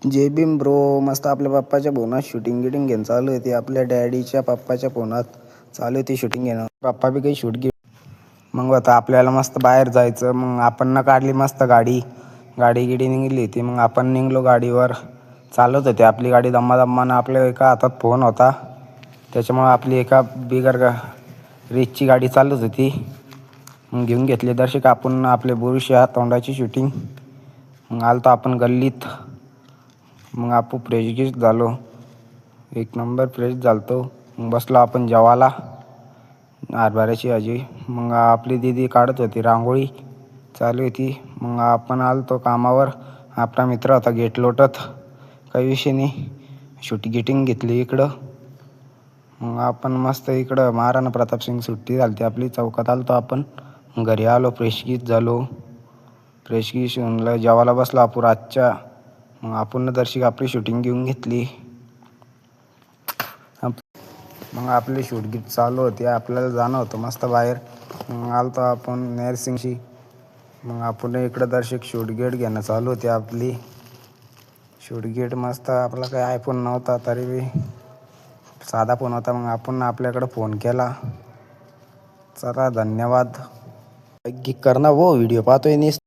जय Bhim bro. मस्त आपल्या पप्पाच्या फोनात शूटिंग गिटिंग घेणं चालू होती. आपल्या डॅडीच्या पप्पाच्या फोनात चालू होती शूटिंग घेणं. पप्पा बी काही शूट घे. मग आता आपल्याला मस्त बाहेर जायचं. मग आपण न काढली मस्त गाडी गिडी निघली होती. मग आपण निघलो गाडीवर. चालत होती आपली गाडी दम्मानं. आपल्या एका हातात फोन होता, त्याच्यामुळं आपली एका बिगर रिचची गाडी चालत होती. मग घेऊन घेतली दर्शक आपण आपले बुरुशा तोंडाची शूटिंग. मग आलतो आपण गल्लीत. मग आपण फ्रेश झालो, एक नंबर फ्रेश झालतो. मग बसलो आपण जेवायला हरभऱ्याची भाजी. मग आपली दीदी काढत होती रांगोळी चालू होती. मग आपण आलतो कामावर. आपला मित्र होता गेट लोटत. काही विषय नाही, गिटिंग घेतली इकडं. मग आपण मस्त इकडं महाराणा प्रताप सिंग सुट्टी झाली आपली. चौकात आलतो आपण. घरी आलो, फ्रेश झालो. फ्रेश होऊन जेवायला बसलो आपण आजच्या. मग आपण दर्शक आपली शूटिंग घेऊन घेतली. मग आपली शूटगीट चालू होती. आपल्याला जाणं होतं मस्त बाहेर. मग आलतो आपण नरसिंगशी. मग आपण इकडं दर्शक शूटगेट घेणं चालू होती आपली. शूटगेट मस्त. आपला काही आयफोन नव्हता तरी बी साधा फोन होता. मग आपण आपल्याकडं फोन केला. चला धन्यवाद. लाईक करणं वो, व्हिडिओ पाहतोय नीस.